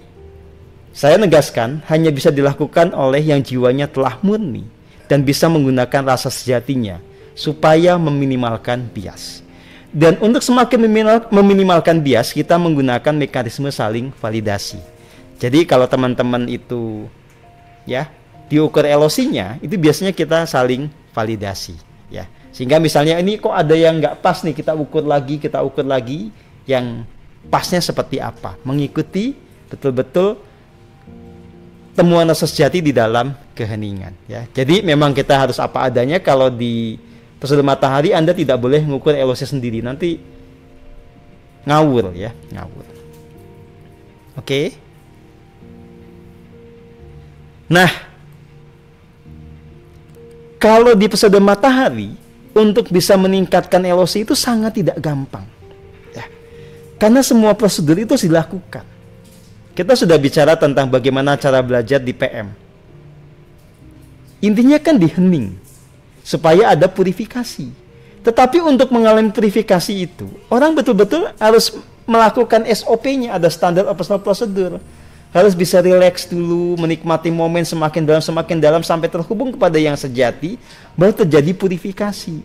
saya negaskan hanya bisa dilakukan oleh yang jiwanya telah murni dan bisa menggunakan rasa sejatinya supaya meminimalkan bias. Dan untuk semakin meminimalkan bias, kita menggunakan mekanisme saling validasi. Jadi kalau teman-teman itu ya diukur elosinya, itu biasanya kita saling validasi ya. Sehingga misalnya ini kok ada yang nggak pas nih, kita ukur lagi yang pasnya seperti apa, mengikuti betul-betul temuan rasa sejati di dalam keheningan ya. Jadi memang kita harus apa adanya. Kalau di Prosedur matahari Anda tidak boleh mengukur elosi sendiri, nanti ngawur ya, ngawur. Oke. Nah, kalau di prosedur matahari untuk bisa meningkatkan elosi itu sangat tidak gampang ya. Karena semua prosedur itu harus dilakukan. Kita sudah bicara tentang bagaimana cara belajar di PM. Intinya kan di hening supaya ada purifikasi. Tetapi untuk mengalami purifikasi itu, orang betul-betul harus melakukan SOP-nya, ada standar operational procedure. harus bisa rileks dulu, menikmati momen semakin dalam sampai terhubung kepada yang sejati, baru terjadi purifikasi.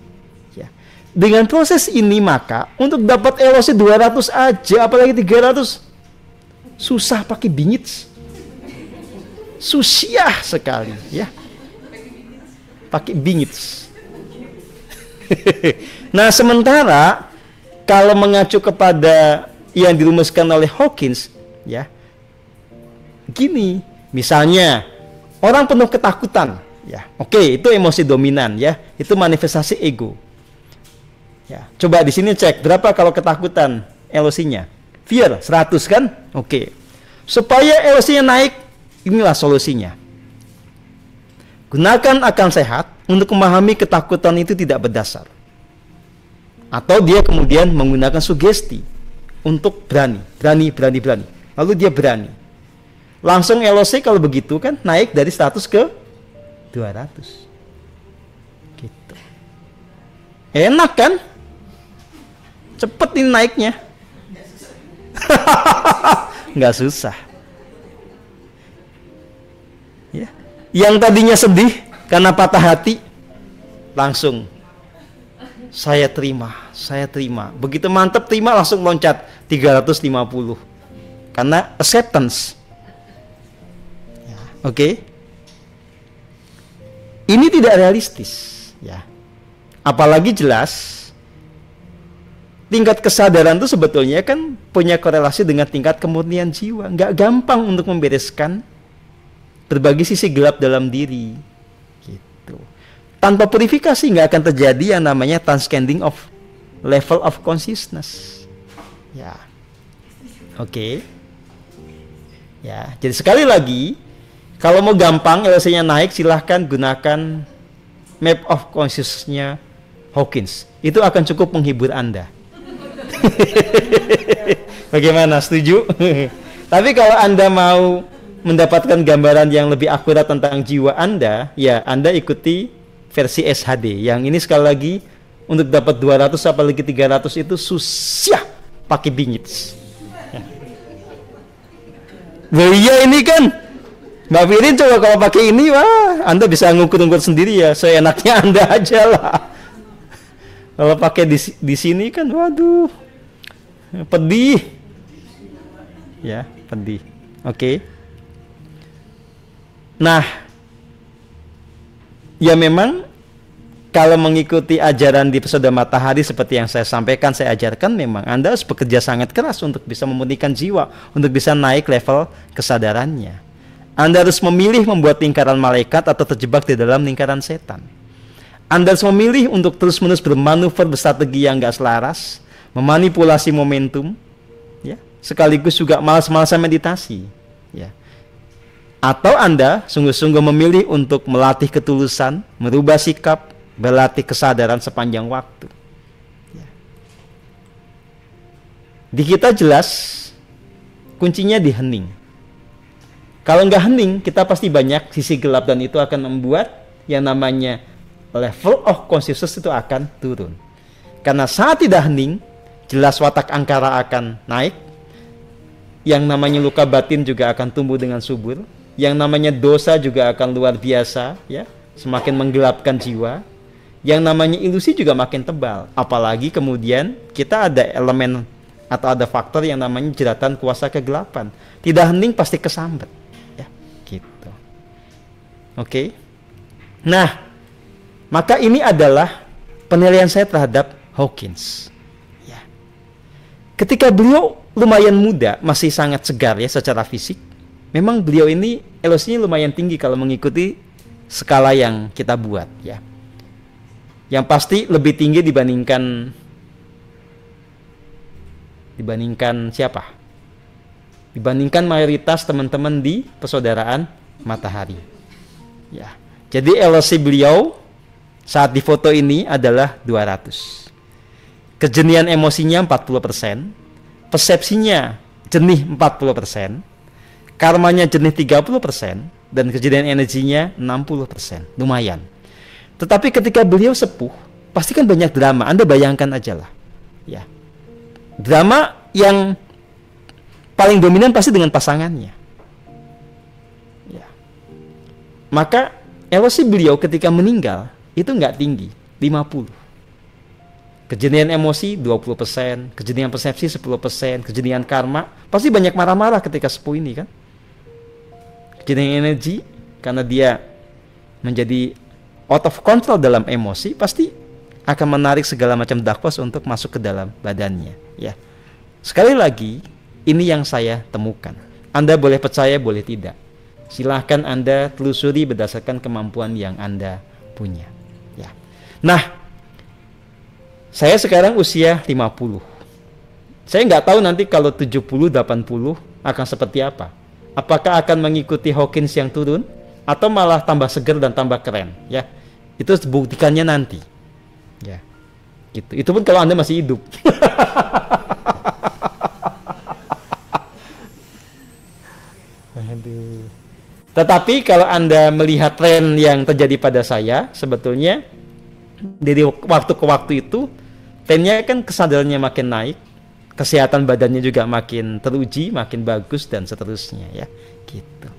Ya. Dengan proses ini maka untuk dapat LOC 200 aja, apalagi 300, susah pakai bingit. Susah sekali, ya. Pakai bingit. Nah, sementara kalau mengacu kepada yang dirumuskan oleh Hawkins, ya, gini, misalnya orang penuh ketakutan, ya, oke, itu emosi dominan, ya, itu manifestasi ego. Ya, coba di sini cek berapa kalau ketakutan LOC-nya, fear 100 kan, oke. Supaya LOC-nya naik, inilah solusinya. Gunakan akal sehat untuk memahami ketakutan itu tidak berdasar. Atau dia kemudian menggunakan sugesti untuk berani. Lalu dia berani. Langsung LOC kalau begitu kan naik dari 100 ke 200. Gitu. Enak kan? Cepet ini naiknya. Nggak susah. Ya. Yang tadinya sedih karena patah hati, langsung saya terima. Begitu mantap terima, langsung loncat 350. Karena acceptance. Ya, oke. Ini tidak realistis, ya. Apalagi jelas tingkat kesadaran itu sebetulnya kan punya korelasi dengan tingkat kemurnian jiwa. Nggak gampang untuk membereskan berbagi sisi gelap dalam diri, gitu. Tanpa purifikasi nggak akan terjadi yang namanya transcending of level of consciousness. Ya, oke. Ya, jadi sekali lagi, kalau mau gampang LOC-nya naik, silahkan gunakan map of consciousness-nya Hawkins. Itu akan cukup menghibur Anda. Bagaimana, setuju? Tapi kalau Anda mau mendapatkan gambaran yang lebih akurat tentang jiwa Anda, ya Anda ikuti versi SHD. Yang ini sekali lagi untuk dapat 200 apalagi 300 itu susah pakai bingit. Ya. Iya ini kan Mbak Firin, coba kalau pakai ini, wah, Anda bisa ngukur-ngukur sendiri ya, seenaknya Anda aja lah. Kalau pakai di sini kan, waduh, pedih. Ya, pedih. Oke. Nah, ya memang kalau mengikuti ajaran di Pesona Matahari seperti yang saya sampaikan, saya ajarkan, memang Anda harus bekerja sangat keras untuk bisa memurnikan jiwa, untuk bisa naik level kesadarannya. Anda harus memilih membuat lingkaran malaikat atau terjebak di dalam lingkaran setan. Anda harus memilih untuk terus-menerus bermanuver berstrategi yang gak selaras, memanipulasi momentum, ya, sekaligus juga malas-malasan meditasi, ya. Atau Anda sungguh-sungguh memilih untuk melatih ketulusan, merubah sikap, berlatih kesadaran sepanjang waktu. Ya. Di kita jelas kuncinya di hening. Kalau nggak hening, kita pasti banyak sisi gelap, dan itu akan membuat yang namanya level of consciousness itu akan turun. Karena saat tidak hening, jelas watak angkara akan naik, yang namanya luka batin juga akan tumbuh dengan subur, yang namanya dosa juga akan luar biasa, ya, semakin menggelapkan jiwa, yang namanya ilusi juga makin tebal. Apalagi kemudian kita ada elemen atau ada faktor yang namanya jeratan kuasa kegelapan. Tidak hening pasti kesambet. Gitu. Oke. Nah, maka ini adalah penilaian saya terhadap Hawkins. Ya. Ketika beliau lumayan muda, masih sangat segar ya secara fisik, memang beliau ini LOC-nya lumayan tinggi kalau mengikuti skala yang kita buat, ya. Yang pasti lebih tinggi dibandingkan siapa? Dibandingkan mayoritas teman-teman di persaudaraan Matahari. Ya. Jadi LOC beliau saat di foto ini adalah 200. Kejenian emosinya 40%, persepsinya jernih 40%, karmanya jernih 30%, dan kejenian energinya 60%. Lumayan. Tetapi ketika beliau sepuh, pasti kan banyak drama. Anda bayangkan aja lah. Ya. Drama yang paling dominan pasti dengan pasangannya. Maka elosi beliau ketika meninggal itu nggak tinggi, 50. Kejernihan emosi 20%, kejernihan persepsi 10%, kejernihan karma, pasti banyak marah-marah ketika sepuh ini kan. Kejernihan energi, karena dia menjadi out of control dalam emosi, pasti akan menarik segala macam dakwas untuk masuk ke dalam badannya. Ya, sekali lagi, ini yang saya temukan. Anda boleh percaya, boleh tidak. Silahkan Anda telusuri berdasarkan kemampuan yang Anda punya. Ya. Nah, saya sekarang usia 50. Saya nggak tahu nanti kalau 70, 80 akan seperti apa. Apakah akan mengikuti Hawkins yang turun atau malah tambah seger dan tambah keren, ya. Itu buktikannya nanti. Ya. Gitu. Itu pun kalau Anda masih hidup. Aduh. Tetapi kalau Anda melihat tren yang terjadi pada saya, sebetulnya dari waktu ke waktu itu trennya kan kesadarannya makin naik, kesehatan badannya juga makin teruji, makin bagus dan seterusnya ya, gitu.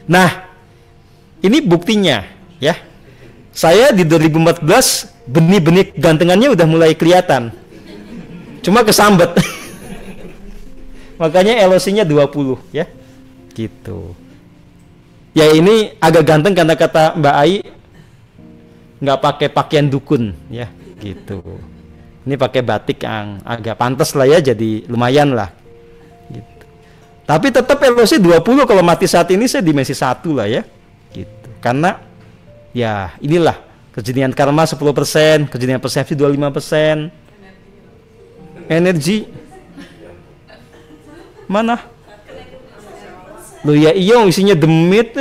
Nah, ini buktinya ya. Saya di 2014 benih-benih gantengannya udah mulai kelihatan. Cuma kesambet. Makanya LOC-nya 20 ya. Gitu. Ya ini agak ganteng karena kata Mbak Ai nggak pakai pakaian dukun ya, gitu. Ini pakai batik yang agak pantas lah ya, jadi lumayan lah. Gitu. Tapi tetap LOC 20 kalau mati saat ini saya dimensi 1 lah ya. Gitu. Karena ya inilah kejadian karma 10%, kejadian persepsi 25%. Energi mana? Loh ya iya isinya demit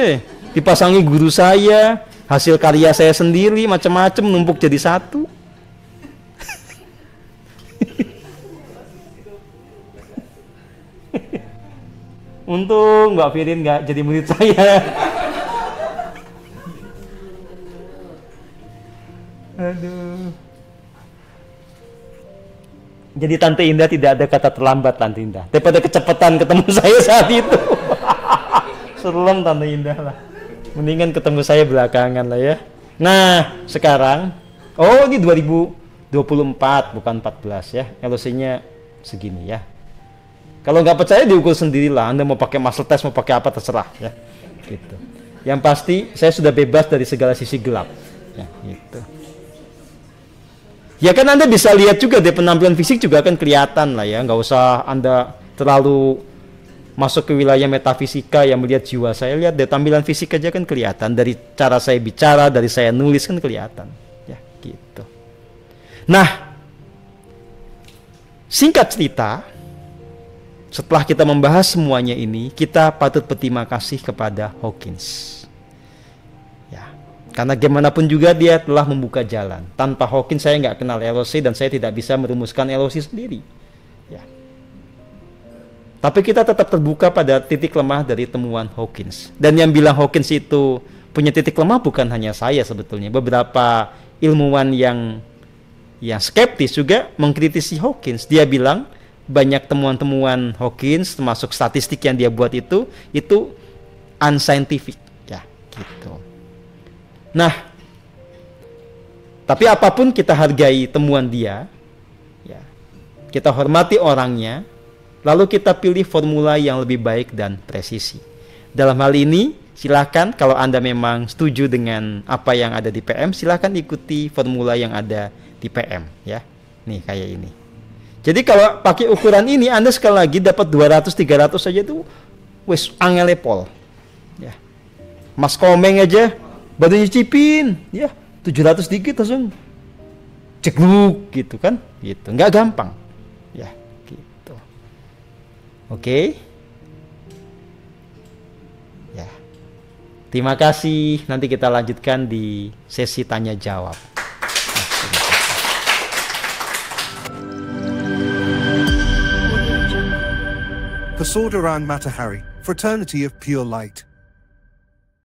dipasangi guru saya, hasil karya saya sendiri, macam-macam numpuk jadi satu. Untung Mbak Firin nggak jadi murid saya. Aduh. Jadi Tante Indah tidak ada kata terlambat, Tante Indah. Daripada kecepatan ketemu saya saat itu. Serem Tante Indah lah. Mendingan ketemu saya belakangan lah ya. Nah, sekarang oh ini 2024 bukan 14 ya. LOC-nya segini ya. Kalau nggak percaya diukur sendirilah. Anda mau pakai muscle test, mau pakai apa terserah ya. Gitu. Yang pasti saya sudah bebas dari segala sisi gelap. Ya, gitu. Ya kan Anda bisa lihat juga di penampilan fisik juga akan kelihatan lah ya. Nggak usah Anda terlalu masuk ke wilayah metafisika yang melihat jiwa saya. Lihat dari tampilan fisik aja kan kelihatan, dari cara saya bicara, dari saya nulis kan kelihatan ya, gitu. Nah, singkat cerita, setelah kita membahas semuanya ini, kita patut berterima kasih kepada Hawkins ya, karena gimana pun juga dia telah membuka jalan. Tanpa Hawkins saya nggak kenal LOC dan saya tidak bisa merumuskan LOC sendiri ya. Tapi kita tetap terbuka pada titik lemah dari temuan Hawkins. Dan yang bilang Hawkins itu punya titik lemah bukan hanya saya sebetulnya. Beberapa ilmuwan yang skeptis juga mengkritisi Hawkins. Dia bilang banyak temuan-temuan Hawkins termasuk statistik yang dia buat itu unscientific ya, gitu. Nah, tapi apapun kita hargai temuan dia ya. Kita hormati orangnya. Lalu kita pilih formula yang lebih baik dan presisi. Dalam hal ini, silakan kalau Anda memang setuju dengan apa yang ada di PM, silakan ikuti formula yang ada di PM ya. Nih kayak ini. Jadi kalau pakai ukuran ini Anda sekali lagi dapat 200 300 saja tuh wes angele pol. Ya. Mas Komeng aja baru nyicipin ya 700 dikit langsung cegluk gitu kan. Gitu. Nggak gampang. Ya. Oke. Ya. Terima kasih. Nanti kita lanjutkan di sesi tanya jawab. Persaudaraan Matahari, Fraternity of Pure Light.